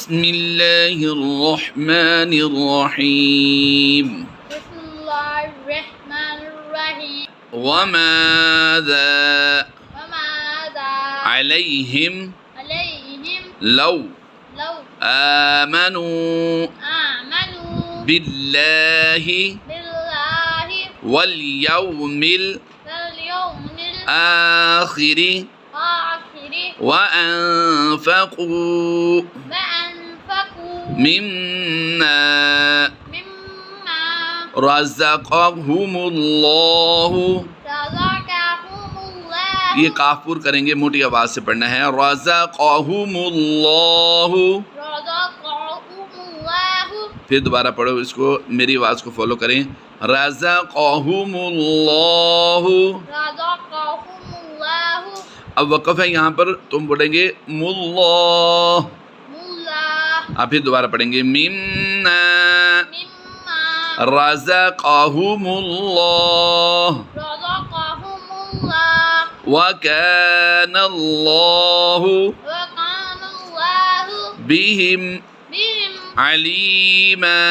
بسم اللہ الرحمن الرحیم بسم اللہ الرحمن الرحیم وماذا وماذا علیہم علیہم لو لو آمنوا آمنوا باللہ باللہ والیوم والیوم الآخر الآخر وأنفقوا وأنفقوا مما مما رزقهم اللہ رزقهم اللہ یہ کاف پور کریں گے، موٹی آواز سے پڑھنا ہے، رزقهم اللہ۔ رزقهم اللہ پھر دوبارہ پڑھو اس کو، میری آواز کو فالو کریں، رزقهم اللہ۔ رزقهم اللہ اب وقف ہے یہاں پر، تم پڑھیں گے ملا، مولا اب پھر دوبارہ پڑھیں گے مما مما رزقهم اللہ رزقهم اللہ وكان الله وكان الله بهم بهم عليما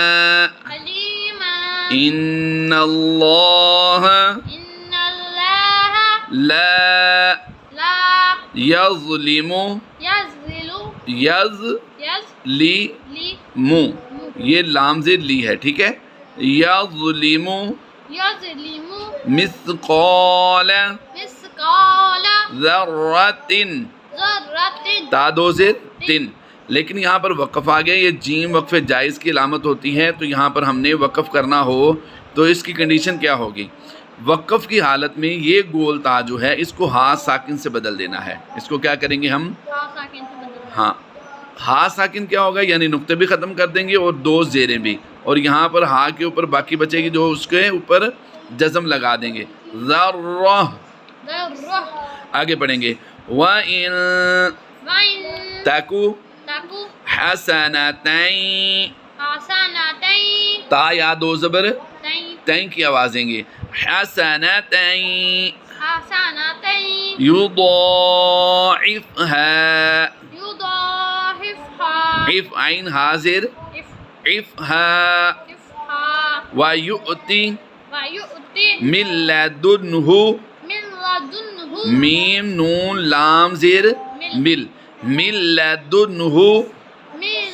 عليما إن الله إن الله لا لا يظلم يظلم یہ لام زیر لی ہے، ٹھیک ہے، يظلم يظلم مثقال مثقال ذرة ذرة تا دو زیر تن، لیکن یہاں پر وقف آ گیا، یہ جیم وقف جائز کی علامت ہوتی ہے، تو یہاں پر ہم نے وقف کرنا ہو تو اس کی کنڈیشن کیا ہوگی؟ وقف کی حالت میں یہ گول تا جو ہے اس کو ہا ساکن سے بدل دینا ہے۔ اس کو کیا کریں گے ہم؟ ہاں، ہا ساکن کیا ہوگا، یعنی نقطے بھی ختم کر دیں گے اور دو زیریں بھی، اور یہاں پر ہا کے اوپر باقی بچے گی جو اس کے اوپر جزم لگا دیں گے، ذرہ۔ ذرة آگے پڑھیں گے وَإِن وإن تَكُ تكو حَسَنَتَيْن، حسنتين تا یا دو زبر تين تین کی آوازیں گے، حَسَنَتَيْن حسنتين يُضَاعِفْهَا، يضاعفها عف عین حاضر عفها ضعفها وَيُؤْتِ ويؤتي مِن لَدُنْهُ من لدنه میم نون لام زیر مل، مِن لَدُنْهُ من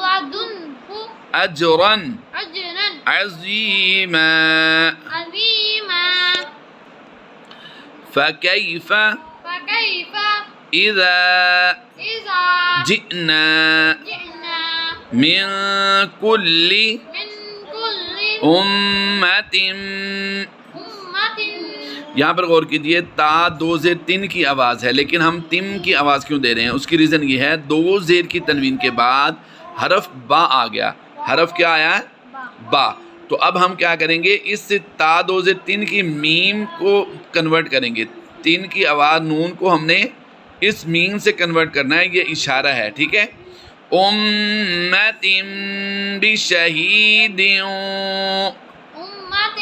لدنه أَجْرًا أجرا عَظِيمًا عظيما فَكَيْفَ فكيف إِذَا إذا جِئْنَا جئنا مِن كُلِّ من كل أُمَّةٍ، أمة یہاں پر غور کیجئے، تا دو زیر تن کی آواز ہے لیکن ہم تم کی آواز کیوں دے رہے ہیں؟ اس کی ریزن یہ ہے، دو زیر کی تنوین کے بعد حرف با آ گیا، حرف کیا آیا ہے؟ با۔ تو اب ہم کیا کریں گے، اس تا دو زیر تن کی میم کو کنورٹ کریں گے، تن کی آواز نون کو ہم نے اس میم سے کنورٹ کرنا ہے، یہ اشارہ ہے، ٹھیک ہے، أُمَّةٍ بِشَهِيدٍ أمة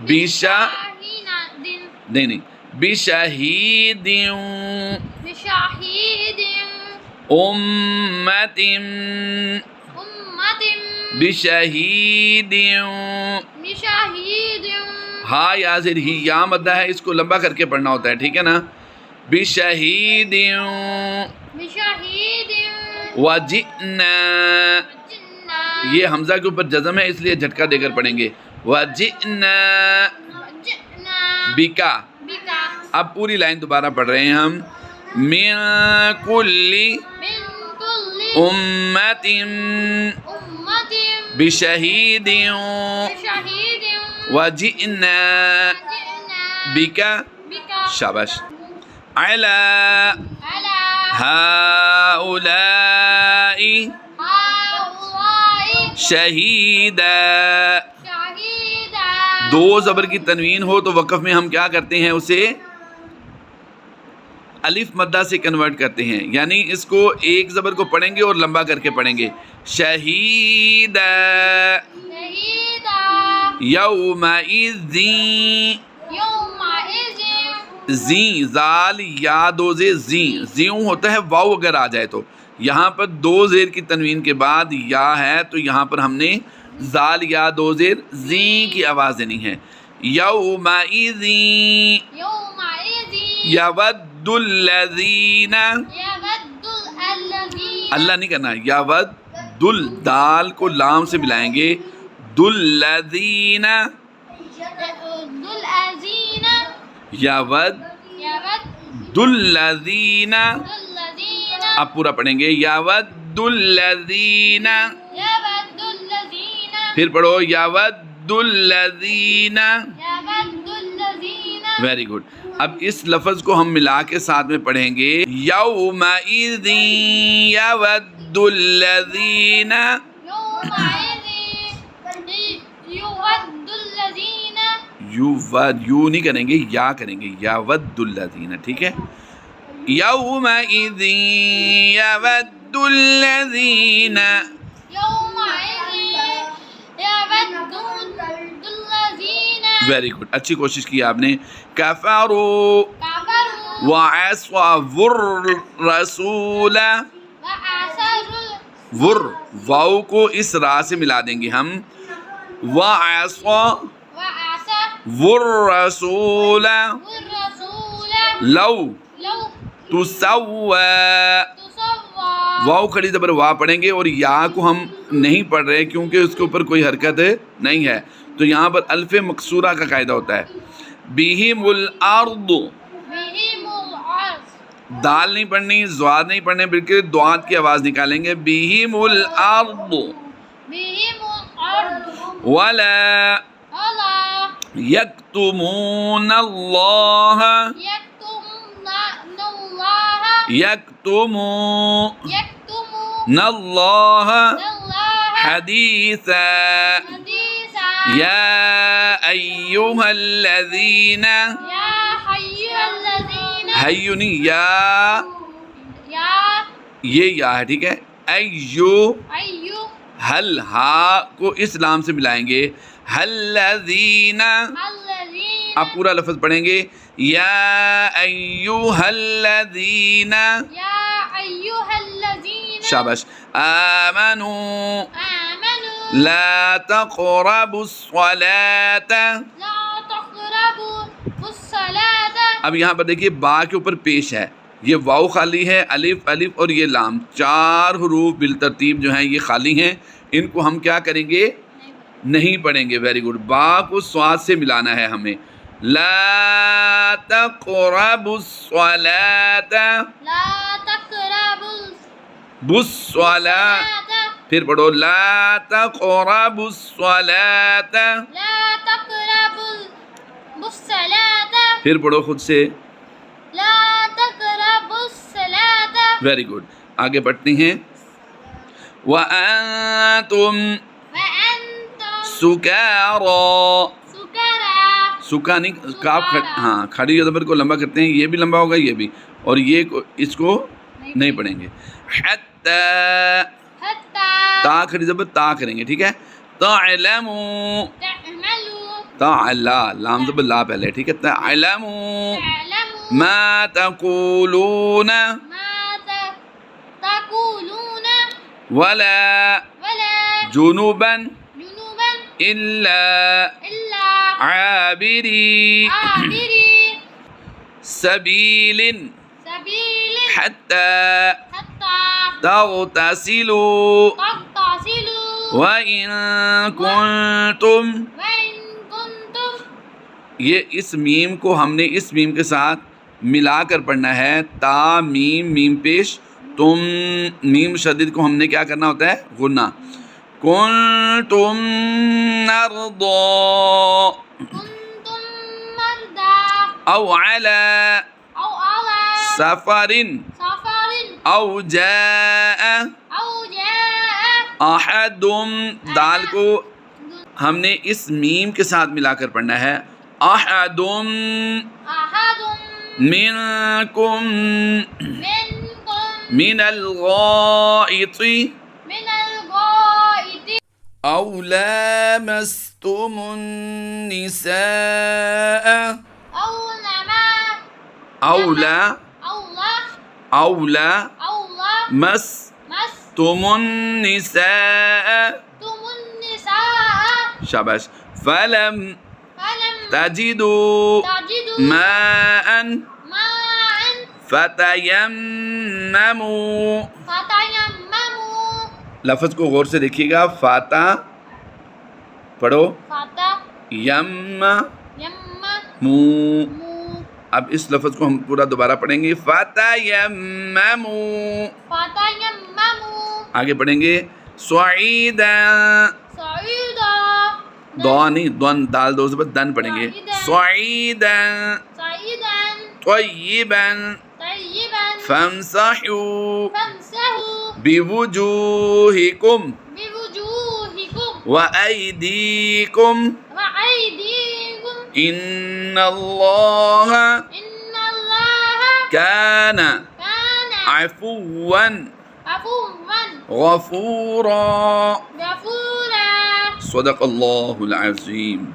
بشهيد نہیں بشهيد بشهيد أُمَّةٍ أمة بشهيد بشهيد ہا یا زیر ہی، یا مدہ ہے، اس کو لمبا کر کے پڑھنا ہوتا ہے، ٹھیک ہے نا، بشهيد بشهيد وجئنا، جئنا یہ حمزہ کے اوپر جزم ہے اس لیے جھٹکا دے کر پڑھیں گے، وجئنا جئنا بکا۔ بك اب پوری لائن دوبارہ پڑھ رہے ہیں ہم، من کل من كل امت أمة بشہید بشهيد وجئنا جئنا بک، بك شاباش، علی على ہؤلاء هؤلاء شہیدا۔ شهيدا دو زبر کی تنوین ہو تو وقف میں ہم کیا کرتے ہیں، اسے الف مدہ سے کنورٹ کرتے ہیں، یعنی اس کو ایک زبر کو پڑھیں گے اور لمبا کر کے پڑھیں گے، شہیدا شهيدا یومئذ يومئذ زی زال یا دو زیر زیوں ہوتا ہے واو اگر آ جائے تو، یہاں پر دو زیر کی تنوین کے بعد یا ہے تو یہاں پر ہم نے زال یا دو زیر زی کی آواز دینی ہے. یومئذ يومئذ یود الذین، يود الذين اللہ نہیں کرنا، یود دل دال کو لام سے ملائیں گے، دلذین الذين یود يود الذین. الذين اب پورا پڑھیں گے یود الذین، يود الذين پھر پڑھو یود الذین. يود الذين. Very good. اب اس لفظ کو ہم ملا کے ساتھ میں پڑھیں گے یومئذ یود الذین. يومئذ يود الذين یو نہیں کریں گے، یا کریں گے، یود الذین. ٹھیک ہے، یومئذ یود الذین. يومئذ يود الذين ویری گڈ، اچھی کوشش کی آپ نے. کفروا كفروا وعصوا الرسول، وعصوا واو کو اس را سے ملا دیں گے ہم، وعصوا الرسول والرسول لو لو تسوى. تسوى واو کھڑی زبر وا پڑھیں گے اور یا کو ہم نہیں پڑھ رہے کیونکہ اس کے اوپر کوئی حرکت نہیں ہے، تو یہاں پر الف مکسورہ کا قاعدہ ہوتا ہے. بہم الارض، بهم الأرض دال نہیں پڑھنی، زواد نہیں پڑھنے، بلکہ دوات کی آواز نکالیں گے. بہم الارض بهم الأرض ولا ولا یکتمون اللہ يكتمون الله یکتمون يكتمون اللہ الله حدیثا. حديثا یا ایوہا الذین، يا حي الذين حیو نہیں، یا يا یہ یا ہے. ٹھیک ہے، ایو أيها حل ہا کو اس لام سے ملائیں گے، الذین. الذين آپ پورا لفظ پڑھیں گے یا ایوہا الذین. يا أيها الذين شاباش. آمنوا آمنوا لا تقربوا الصلاة. لا تقربوا الصلاة. اب یہاں پر دیکھیے با کے اوپر پیش ہے، یہ واو خالی ہے، الف الف اور یہ لام، چار حروف بالترتیب جو ہیں یہ خالی ہیں، ان کو ہم کیا کریں گے؟ نہیں پڑھیں گے. Very good. با کو سواد سے ملانا ہے ہمیں. لا تقربوا الصلاة، لا تقربوا بالصلاة. الصلاة. پھر پڑھو لا تقربوا الصلاة. لا تقربوا الصلاة. پھر پڑھو خود سے. لا تقربوا الصلاة. Very good. آگے بڑھتے ہیں. وَأَنْتُمْ وأنتم سُكَارَى. سكارى. سکا نہیں، کاف ہاں کھڑی زبر کو لمبا کرتے ہیں، یہ بھی لمبا ہوگا یہ بھی، اور یہ اس کو نہیں پڑھیں گے. حَتَّى حتى تا کھڑی زبر تا کریں گے. ٹھیک ہے. تَعْلَمُوا تعملوا تعلا لام زبر لا پہلے. ٹھیک ہے. تَعْلَمُوا تعلموا ما تقولون ما تقولون ولا ولا جنوبا جنوبا إلا إلا عابري عابري سبيل سبيل حتى حتى تغتسلوا تغتسلوا وإن كنتم. وإن كنتم. یہ اس میم کو ہم نے اس میم کے ساتھ ملا کر پڑھنا ہے. تا میم میم پیش، تم میم شدید کو ہم نے کیا کرنا ہوتا ہے؟ غنہ. کنتم مرضى كنتم مرضى او على أو على سفر سفر او جاء أو جاء احد. دال کو ہم نے اس میم کے ساتھ ملا کر پڑھنا ہے. احد أحد منکم منكم من الغائط من الغائط او لامستم النساء أو أولى أولى أولى أولى مستم النساء تم النساء شاباش فلم فلم تجدوا تجدوا ماء ماء فتيمموا فتيمموا لفظ کو غور سے دیکھیے گا فاتا پڑھو یم مو فتيمموا اب اس لفظ کو ہم پورا دوبارہ پڑھیں گے فتیمموا فتيمموا آگے پڑھیں گے سعیدا صعيدا دو نہیں دون دال دو سے دن پڑھیں گے سعیدا صعيدا طیبا طيبا فامسحوا فامسحوا بوجوهكم بوجوهكم وأيديكم وأيديكم إن الله إن الله كان كان عفوا عفوا غفورا غفورا صدق الله العظيم